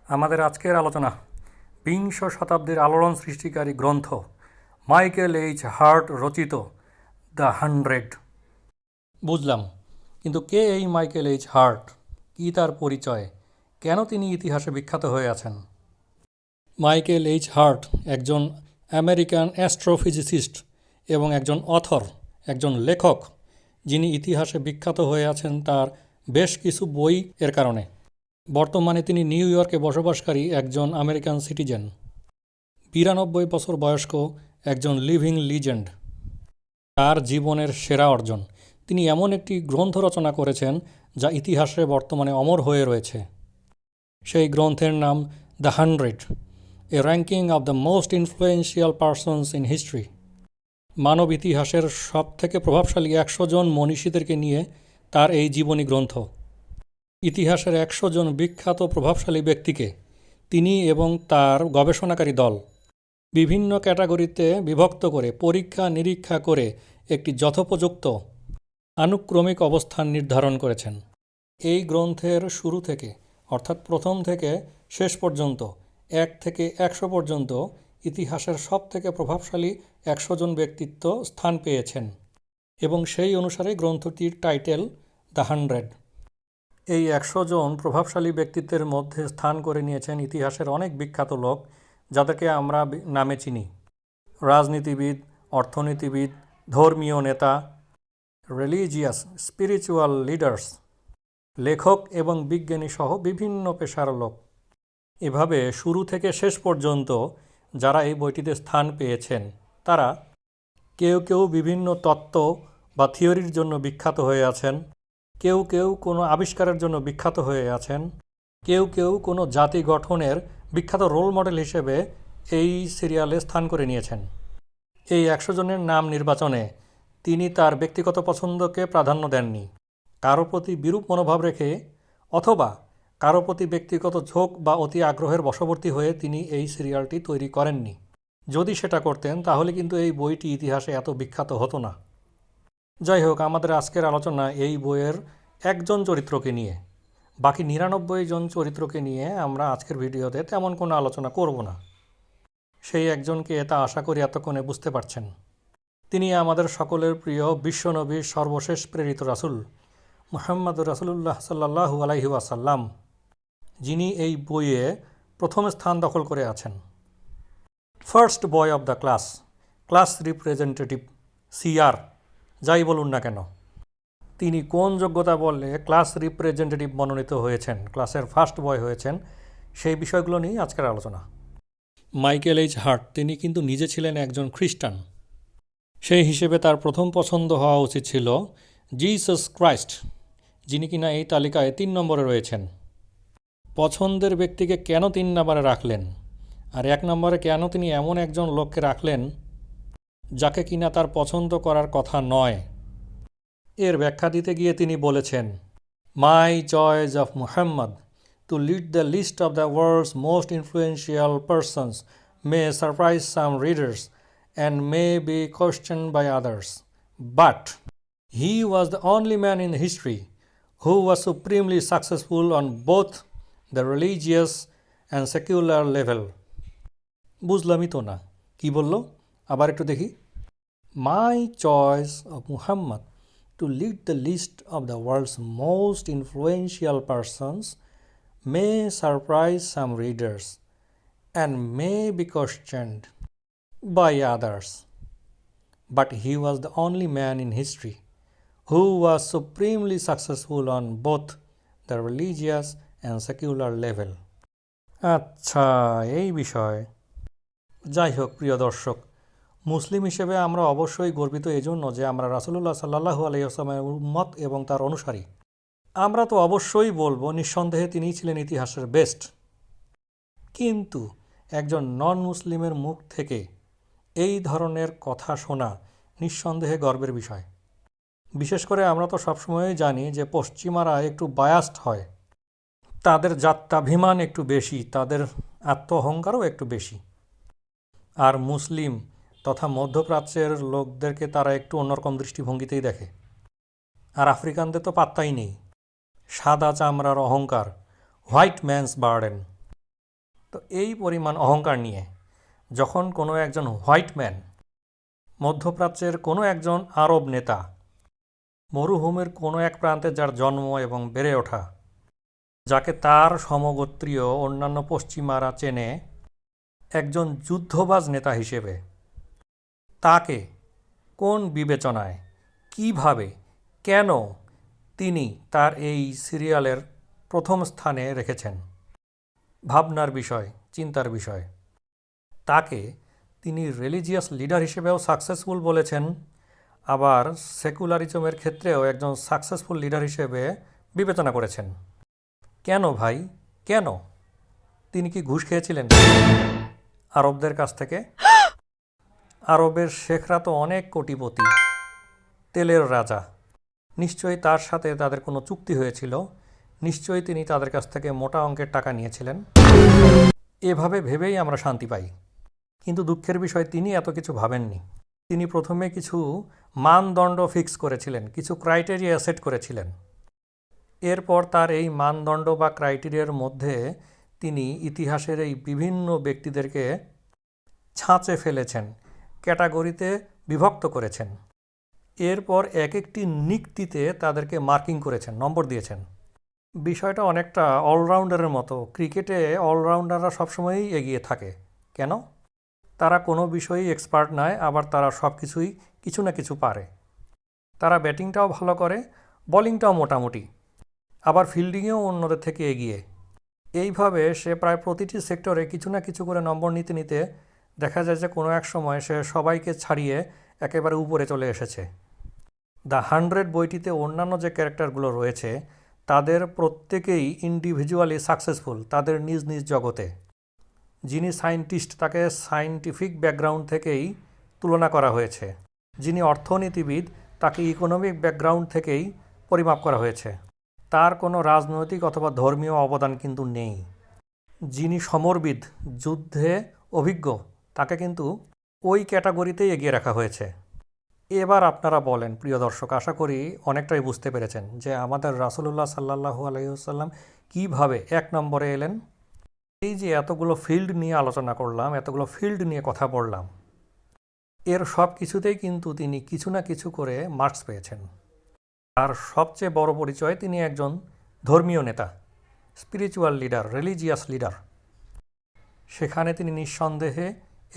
আমাদের আজকের আলোচনা বিংশ শতাব্দীর আলোড়ন সৃষ্টিকারী গ্রন্থ মাইকেল এইচ হার্ট রচিত দ্য 100। বুঝলাম, কিন্তু কে এই মাইকেল এইচ হার্ট? কী তার পরিচয়? কেন তিনি ইতিহাসে বিখ্যাত হয়ে আছেন? মাইকেল এইচ হার্ট একজন আমেরিকান অ্যাস্ট্রোফিজিসিস্ট এবং একজন অথর, একজন লেখক, যিনি ইতিহাসে বিখ্যাত হয়ে আছেন তার বেশ কিছু বই এর কারণে। বর্তমানে তিনি নিউ ইয়র্কে বসবাসকারী একজন আমেরিকান সিটিজেন, 92 বছর বয়স্ক একজন লিভিং লিজেন্ড। তার জীবনের সেরা অর্জন, তিনি এমন একটি গ্রন্থ রচনা করেছেন যা ইতিহাসে বর্তমানে অমর হয়ে রয়েছে। সেই গ্রন্থের নাম the 100, a ranking of the most influential persons in history. মানব ইতিহাসের সবথেকে প্রভাবশালী 100 জন মনীষীদেরকে নিয়ে তার এই জীবনী গ্রন্থ। ইতিহাসের 100 জন বিখ্যাত প্রভাবশালী ব্যক্তিকে তিনি এবং তার গবেষণাকারী দল বিভিন্ন ক্যাটাগরিতে বিভক্ত করে পরীক্ষা নিরীক্ষা করে একটি যথোপযুক্ত আনুক্রমিক অবস্থান নির্ধারণ করেছেন। এই গ্রন্থের শুরু থেকে, অর্থাৎ প্রথম থেকে শেষ পর্যন্ত, 1 থেকে 100 পর্যন্ত ইতিহাসের সবথেকে প্রভাবশালী 100 জন ব্যক্তিত্ব স্থান পেয়েছেন এবং সেই অনুসারে গ্রন্থটির টাইটেল দ্য 100। এই 100 জন প্রভাবশালী ব্যক্তিত্বের মধ্যে স্থান করে নিয়েছেন ইতিহাসের অনেক বিখ্যাত লোক, যাদেরকে আমরা নামে চিনি: রাজনীতিবিদ, অর্থনীতিবিদ, ধর্মীয় নেতা, রিলিজিয়াস স্পিরিচুয়াল লিডার্স, লেখক এবং বিজ্ঞানী সহ বিভিন্ন পেশার লোক। এভাবে শুরু থেকে শেষ পর্যন্ত যারা এই বইটিতে স্থান পেয়েছেন তারা কেউ কেউ বিভিন্ন তত্ত্ব বা থিওরির জন্য বিখ্যাত হয়ে আছেন, কেউ কেউ কোনো আবিষ্কারের জন্য বিখ্যাত হয়ে আছেন, কেউ কেউ কোনো জাতি গঠনের বিখ্যাত রোল মডেল হিসেবে এই সিরিয়ালে স্থান করে নিয়েছেন। এই 100 জনের নাম নির্বাচনে তিনি তার ব্যক্তিগত পছন্দকে প্রাধান্য দেননি, কারো প্রতি বিরূপ মনোভাব রেখে অথবা কারো প্রতি ব্যক্তিগত ঝোঁক বা অতি আগ্রহের বশবর্তী হয়ে তিনি এই সিরিয়ালটি তৈরি করেননি। যদি সেটা করতেন তাহলে কিন্তু এই বইটি ইতিহাসে এত বিখ্যাত হতো না। যাই হোক, আমাদের আজকের আলোচনা এই বইয়ের একজন চরিত্রকে নিয়ে। বাকি 99 জন চরিত্রকে নিয়ে আমরা আজকের ভিডিওতে তেমন কোনো আলোচনা করব না। সেই একজনকে তা আশা করি এতক্ষণে বুঝতে পারছেন। তিনি আমাদের সকলের প্রিয় বিশ্বনবীর সর্বশেষ প্রেরিত রাসূল মুহাম্মদ রাসূলুল্লাহ সাল্লাল্লাহু আলাইহি ওয়াসাল্লাম, যিনি এই বইয়ে প্রথম স্থান দখল করে আছেন। First boy of the class, class representative, CR যাই বলুন না কেন, তিনি কোন যোগ্যতা বললে ক্লাস রিপ্রেজেন্টেটিভ মনোনীত হয়েছেন, ক্লাসের ফার্স্ট বয় হয়েছেন, সেই বিষয়গুলো নিয়ে আজকের আলোচনা। মাইকেল এইচ হার্ট তিনি কিন্তু নিজে ছিলেন একজন খ্রিস্টান। সেই হিসেবে তার প্রথম পছন্দ হওয়া উচিত ছিল জিসাস ক্রাইস্ট, যিনি কিনা এই তালিকায় 3 নম্বরে রয়েছেন। পছন্দের ব্যক্তিকে কেন 3 নম্বরে রাখলেন, আর 1 নম্বরে কেন তিনি এমন একজন লোককে রাখলেন যাকে কিনা তার পছন্দ করার কথা নয়, এর ব্যাখ্যা দিতে গিয়ে তিনি বলেছেন, my choice of Muhammad to lead the list of the world's most influential persons may surprise some readers and may be questioned by others, but he was the only man in history who was supremely successful on both the religious and secular level. বুঝলামই তো না কি বলল, আবার একটু দেখি। My choice of Muhammad to lead the list of the world's most influential persons may surprise some readers and may be questioned by others, but he was the only man in history who was supremely successful on both the religious and secular level. আচ্ছা, এই বিষয়। যাই হোক প্রিয় দর্শক, মুসলিম হিসেবে আমরা অবশ্যই গর্বিত এজন্য যে আমরা রাসূলুল্লাহ সাল্লাল্লাহু আলাইহি ওয়াসাল্লামের উম্মত এবং তার অনুসারী। আমরা তো অবশ্যই বলবো নিঃসন্দেহে তিনিই ছিলেন ইতিহাসের বেস্ট। কিন্তু একজন নন মুসলিমের মুখ থেকে এই ধরনের কথা শোনা নিঃসন্দেহে গর্বের বিষয়। বিশেষ করে আমরা তো সবসময়ই জানি যে পশ্চিমারা একটু বায়াসড হয়, তাদের জাত্যাভিমান একটু বেশি, তাদের আত্ম অহংকারও একটু বেশি। আর মুসলিম তথা মধ্যপ্রাচ্যের লোকদেরকে তারা একটু অন্যরকম দৃষ্টিভঙ্গিতেই দেখে। আর আফ্রিকানদের তো পাত্তাই নেই, সাদা চামড়ার অহংকার, হোয়াইট ম্যানস বার্ডেন। তো এই পরিমাণ অহংকার নিয়ে যখন কোনো একজন হোয়াইট ম্যান, মধ্যপ্রাচ্যের কোনো একজন আরব নেতা, মরুভূমির কোনো এক প্রান্তে যার জন্ম এবং বেড়ে ওঠা, যাকে তার সমগোত্রীয় অন্যান্য পশ্চিমারা চেনে একজন যুদ্ধবাজ নেতা হিসেবে, তাকে কোন বিবেচনায়, কিভাবে, কেন তিনি তার এই সিরিয়ালের প্রথম স্থানে রেখেছেন? ভাবনার বিষয়, চিন্তার বিষয়। তাকে তিনি রিলিজিয়াস লিডার হিসেবেও সাকসেসফুল বলেছেন, আবার সেকুলারিজমের ক্ষেত্রেও একজন সাকসেসফুল লিডার হিসেবে বিবেচনা করেছেন। কেন ভাই, কেন? তিনি কি ঘুষ খেয়েছিলেন আরবদের কাছ থেকে? আরবের শেখরা তো অনেক কোটিপতি, তেলের রাজা। নিশ্চয়ই তার সাথে তাদের কোনো চুক্তি হয়েছিল, নিশ্চয়ই তিনি তাদের কাছ থেকে মোটা অঙ্কের টাকা নিয়েছিলেন। এভাবে ভেবেই আমরা শান্তি পাই। কিন্তু দুঃখের বিষয়, তিনি এত কিছু ভাবেননি। তিনি প্রথমে কিছু মানদণ্ড ফিক্স করেছিলেন, কিছু ক্রাইটেরিয়া সেট করেছিলেন। এরপর তার এই মানদণ্ড বা ক্রাইটেরিয়ার মধ্যে তিনি ইতিহাসের এই বিভিন্ন ব্যক্তিদেরকে ছাঁচে ফেলেছেন, ক্যাটাগরিতে বিভক্ত করেছেন। এরপর এক একটি নিক্তিতে তাদেরকে মার্কিং করেছেন, নম্বর দিয়েছেন। বিষয়টা অনেকটা অলরাউন্ডারের মতো। ক্রিকেটে অলরাউন্ডাররা সবসময়ই এগিয়ে থাকে। কেন? তারা কোনো বিষয়েই এক্সপার্ট নয়, আবার তারা সব কিছুই কিছু না কিছু পারে। তারা ব্যাটিংটাও ভালো করে, বোলিংটাও মোটামুটি, আবার ফিল্ডিংয়েও অন্যদের থেকে এগিয়ে। এইভাবে সে প্রায় প্রতিটি সেক্টরে কিছু না কিছু করে নম্বর নিতে নিতে দেখা যায় যে কোনো এক সময় সে সবাইকে ছাড়িয়ে একেবারে উপরে চলে এসেছে। দ্য 100 বইটিতে অন্যান্য যে ক্যারেক্টারগুলো রয়েছে তাদের প্রত্যেকেই ইন্ডিভিজুয়ালি সাকসেসফুল তাদের নিজ নিজ জগতে। যিনি সায়েন্টিস্ট, তাকে সায়েন্টিফিক ব্যাকগ্রাউন্ড থেকেই তুলনা করা হয়েছে। যিনি অর্থনীতিবিদ, তাকে ইকোনমিক ব্যাকগ্রাউন্ড থেকেই পরিমাপ করা হয়েছে। তার কোনো রাজনৈতিক অথবা ধর্মীয় অবদান কিন্তু নেই। যিনি সমরবিদ, যুদ্ধে অভিজ্ঞ, তাকে কিন্তু ওই ক্যাটাগরিতেই এগিয়ে রাখা হয়েছে। এবার আপনারা বলেন প্রিয় দর্শক, আশা করি অনেকটাই বুঝতে পেরেছেন যে আমাদের রাসূলুল্লাহ সাল্লাল্লাহু আলাইহি ওয়াসাল্লাম কীভাবে 1 নম্বরে এলেন। এই যে এতগুলো ফিল্ড নিয়ে আলোচনা করলাম, এতগুলো ফিল্ড নিয়ে কথা বললাম, এর সব কিছুতেই কিন্তু তিনি কিছু না কিছু করে মার্কস পেয়েছেন। আর সবচেয়ে বড় পরিচয়, তিনি একজন ধর্মীয় নেতা, স্পিরিচুয়াল লিডার, রিলিজিয়াস লিডার। সেখানে তিনি নিঃসন্দেহে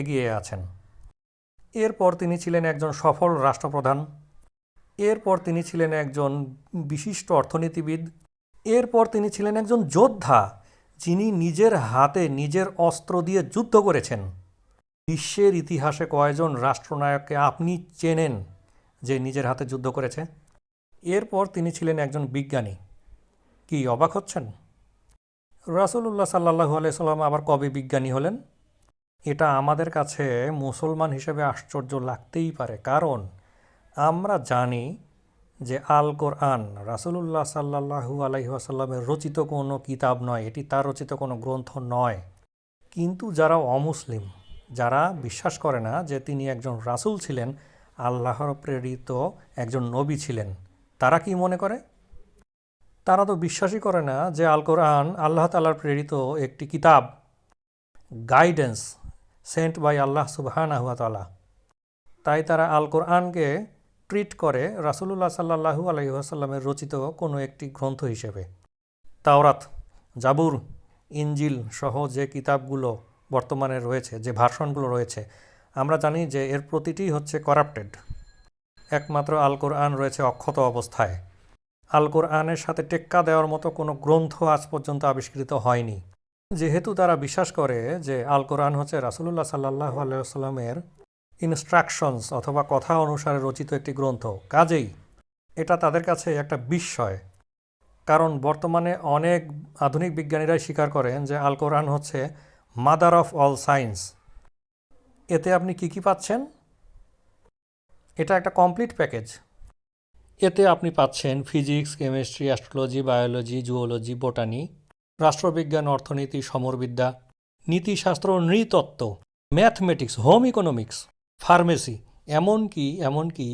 এগিয়ে আছেন। এরপর তিনি ছিলেন একজন সফল রাষ্ট্রপ্রধান, এরপর তিনি ছিলেন একজন বিশিষ্ট অর্থনীতিবিদ, এরপর তিনি ছিলেন একজন যোদ্ধা, যিনি নিজের হাতে নিজের অস্ত্র দিয়ে যুদ্ধ করেছেন। বিশ্বের ইতিহাসে কয়জন রাষ্ট্রনায়ককে আপনি চেনেন যে নিজের হাতে যুদ্ধ করেছে? এরপর তিনি ছিলেন একজন বিজ্ঞানী। কি অবাক হচ্ছেন? রাসূলুল্লাহ সাল্লাল্লাহু আলাইহি সাল্লাম আবার কবে বিজ্ঞানী হলেন? এটা আমাদের কাছে মুসলমান হিসেবে আশ্চর্য লাগতেই পারে, কারণ আমরা জানি যে আল কোরআন রাসূলুল্লাহ সাল্লাল্লাহু আলাইহি ওয়াসাল্লামের রচিত কোনো কিতাব নয়, এটি তার রচিত কোনো গ্রন্থ নয়। কিন্তু যারা অমুসলিম, যারা বিশ্বাস করে না যে তিনি একজন রাসূল ছিলেন, আল্লাহর প্রেরিত একজন নবী ছিলেন, তারা কি মনে করে? তারা তো বিশ্বাসই করে না যে আল কোরআন আল্লাহ তাআলার প্রেরিত একটি কিতাব, গাইডেন্স সেন্ট বাই আল্লাহ সুবহানাহু ওয়া তাআলা। তাই তারা আল কোরআনকে ট্রিট করে রাসূলুল্লাহ সাল্লাল্লাহু আলাইহি ওয়াসাল্লামের রচিত কোনো একটি গ্রন্থ হিসেবে। তাওরাত, জাবুর, ইনজিল সহ যে কিতাবগুলো বর্তমানে রয়েছে, যে ভার্সনগুলো রয়েছে, আমরা জানি যে এর প্রতিটি হচ্ছে করাপ্টেড। একমাত্র আল কোরআন রয়েছে অক্ষত অবস্থায়। আল কোরআনের সাথে টেক্কা দেওয়ার মতো কোনো গ্রন্থ আজ পর্যন্ত আবিষ্কৃত হয়নি। যেহেতু তারা বিশ্বাস করে যে আল কোরআন হচ্ছে রাসূলুল্লাহ সাল্লাল্লাহু আলাইহি ওয়াসাল্লামের ইনস্ট্রাকশনস অথবা কথা অনুসারে রচিত একটি গ্রন্থ, কাজেই এটা তাদের কাছে একটা বিস্ময়। কারণ বর্তমানে অনেক আধুনিক বিজ্ঞানীরাই স্বীকার করেন যে আল কোরআন হচ্ছে মাদার অফ অল সায়েন্স। এতে আপনি কি কি পাচ্ছেন? এটা একটা কমপ্লিট প্যাকেজ। এতে আপনি পাচ্ছেন physics, chemistry, astrology, biology, zoology, botany, রাষ্ট্রবিজ্ঞান, অর্থনীতি, সমরবিদ্যা, নীতিশাস্ত্র, নৃতত্ত্ব, ম্যাথমেটিক্স, হোম ইকোনমিক্স, ফার্মেসি, এমনকি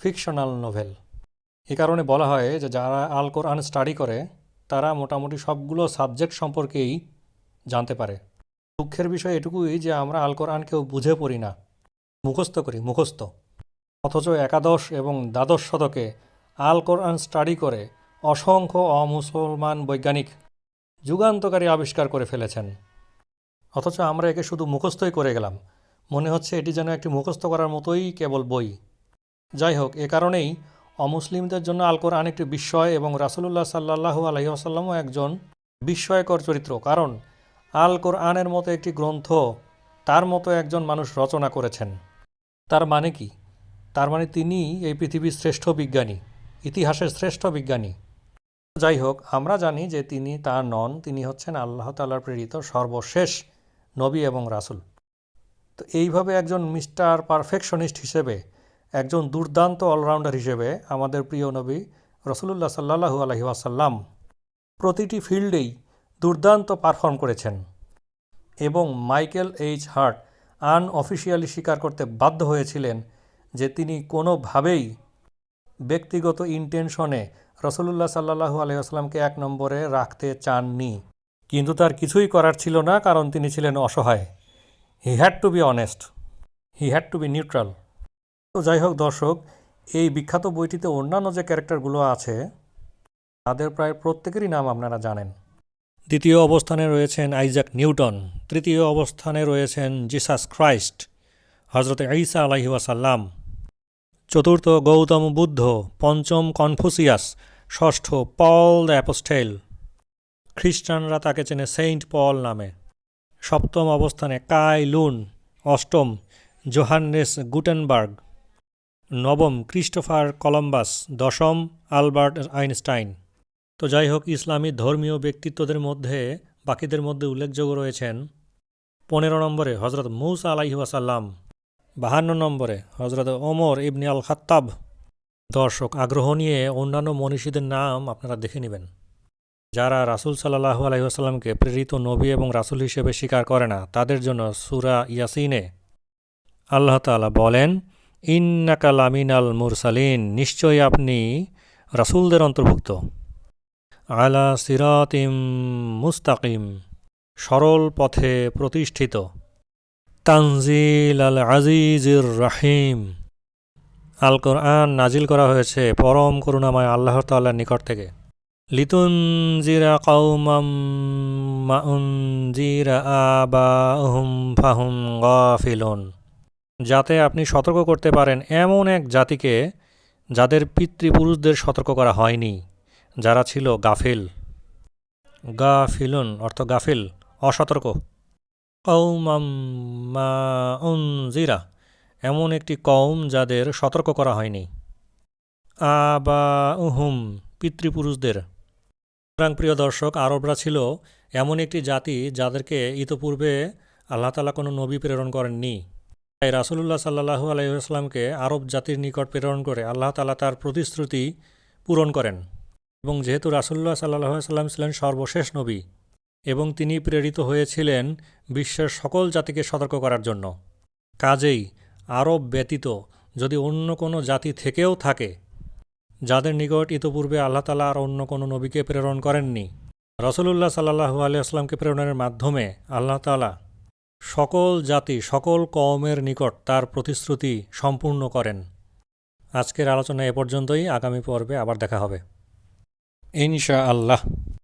ফিকশনাল নোভেল। এ কারণে বলা হয় যে যারা আল কোরআন স্টাডি করে তারা মোটামুটি সবগুলো সাবজেক্ট সম্পর্কেই জানতে পারে। দুঃখের বিষয় এটুকুই যে আমরা আল কোরআন কেউ বুঝে পড়ি না, মুখস্থ করি, মুখস্থ। অথচ একাদশ এবং দ্বাদশ শতকে আল কোরআন স্টাডি করে অসংখ্য অমুসলমান বৈজ্ঞানিক যুগান্তকারী আবিষ্কার করে ফেলেছেন। অথচ আমরা একে শুধু মুখস্থই করে গেলাম, মনে হচ্ছে এটি যেন একটি মুখস্থ করার মতোই কেবল বই। যাই হোক, এ কারণেই অমুসলিমদের জন্য আল কোরআন একটি বিস্ময় এবং রাসূলুল্লাহ সাল্লাল্লাহু আলাইহি ওয়াসাল্লামও একজন বিস্ময়কর চরিত্র। কারণ আল কোরআনের মতো একটি গ্রন্থ তার মতো একজন মানুষ রচনা করেছেন। তার মানে কি? তার মানে তিনি এই পৃথিবীর শ্রেষ্ঠ বিজ্ঞানী, ইতিহাসের শ্রেষ্ঠ বিজ্ঞানী। যাই হোক, আমরা জানি যে তিনি তা নন, তিনি হচ্ছেন আল্লাহ তাআলার প্রেরিত সর্বশেষ নবী এবং রাসূল। তো এইভাবে একজন মিস্টার পারফেকশনিস্ট হিসেবে, একজন দুর্দান্ত অলরাউন্ডার হিসেবে আমাদের প্রিয় নবী রাসূলুল্লাহ সাল্লাল্লাহু আলাইহি ওয়াসাল্লাম প্রতিটি ফিল্ডেই দুর্দান্ত পারফর্ম করেছেন। এবং মাইকেল এইচ হার্ট আনঅফিশিয়ালি স্বীকার করতে বাধ্য হয়েছিলেন যে তিনি কোনোভাবেই ব্যক্তিগত ইন্টেনশনে রাসূলুল্লাহ সাল্লাল্লাহু আলাইহি ওয়াসাল্লামকে এক নম্বরে রাখতে চাননি। কিন্তু তার কিছুই করার ছিল না, কারণ তিনি ছিলেন অসহায়। He had to be honest, he had to be neutral. তো যাই হোক দর্শক, এই বিখ্যাত বইটিতে অন্যান্য যে ক্যারেক্টারগুলো আছে তাদের প্রায় প্রত্যেকেরই নাম আপনারা জানেন। দ্বিতীয় অবস্থানে রয়েছেন আইজাক নিউটন, তৃতীয় অবস্থানে রয়েছেন জিসাস খ্রাইস্ট, হজরত ঈসা আলাইহি ওয়াসাল্লাম, চতুর্থ গৌতম বুদ্ধ, পঞ্চম কনফুসিয়াস, ষষ্ঠ পল দ্য অ্যাপোস্টেল, খ্রিস্টানরা তাকে চেনে সেন্ট পল নামে, সপ্তম অবস্থানে কাই লুন, অষ্টম জোহান্নেস গুটেনবার্গ, নবম ক্রিস্টোফার কলম্বাস, দশম আলবার্ট আইনস্টাইন। তো যাই হোক, ইসলামী ধর্মীয় ব্যক্তিত্বদের মধ্যে বাকিদের মধ্যে উল্লেখযোগ্য রয়েছেন 15 নম্বরে হজরত মূসা আলাইহি ওয়াসাল্লাম, 52 নম্বরে হজরত ওমর ইবনে আল খাত্তাব। দর্শক, আগ্রহ নিয়ে অন্যান্য মনীষীদের নাম আপনারা দেখে নেবেন, যারা রাসূল সাল্লাল্লাহু আলাইহি ওয়াসাল্লামকে প্রেরিত নবী এবং রাসূল হিসেবে স্বীকার করে না, তাদের জন্য সূরা ইয়াসিনে আল্লাহ তাআলা বলেন, ইন্নাকা লামিনাল মুরসালিন, নিশ্চয়ই আপনি রাসূলদের অন্তর্ভুক্ত, আলা সিরাতিম মুস্তাকিম, সরল পথে প্রতিষ্ঠিত, তানজিল আল আজিজির রাহিম, আল কোরআন নাজিল করা হয়েছে পরম করুণাময় আল্লাহ তাআলার নিকট থেকে, লিতুনজিরা কওমাম মা উনজিরা আবাহুম ফাহুম গাফিলুন, যাতে আপনি সতর্ক করতে পারেন এমন এক জাতিকে যাদের পিতৃপুরুষদের সতর্ক করা হয়নি, যারা ছিল গাফিল। গাফিলুন অর্থ গাফিল, অসতর্ক। কওমাম মা উনজিরা, এমন একটি কওম যাদের সতর্ক করা হয়নি। আবাউহুম, পিতৃপুরুষদের। সুতরাং প্রিয় দর্শক, আরবরা ছিল এমন একটি জাতি যাদেরকে ইতপূর্বে আল্লাহ তাআলা কোনো নবী প্রেরণ করেননি। তাই রাসূলুল্লাহ সাল্লাল্লাহু আলাইহি ওয়াসাল্লামকে আরব জাতির নিকট প্রেরণ করে আল্লাহ তাআলা তার প্রতিশ্রুতি পূরণ করেন। এবং যেহেতু রাসূলুল্লাহ সাল্লাল্লাহু আলাইহি ওয়াসাল্লাম ছিলেন সর্বশেষ নবী এবং তিনি প্রেরিত হয়েছিলেন বিশ্বের সকল জাতিকে সতর্ক করার জন্য, কাজেই আরব ব্যতীত যদি অন্য কোনো জাতি থেকেও থাকে যাদের নিকট ইতপূর্বে আল্লাহ তাআলা আর অন্য কোনো নবীকে প্রেরণ করেননি, রাসূলুল্লাহ সাল্লাল্লাহু আলাইহি ওয়াসাল্লামকে প্রেরণের মাধ্যমে আল্লাহ তাআলা সকল জাতি, সকল কওমের নিকট তার প্রতিশ্রুতি সম্পূর্ণ করেন। আজকের আলোচনা এ পর্যন্তই, আগামী পর্বে আবার দেখা হবে ইনশাআল্লাহ।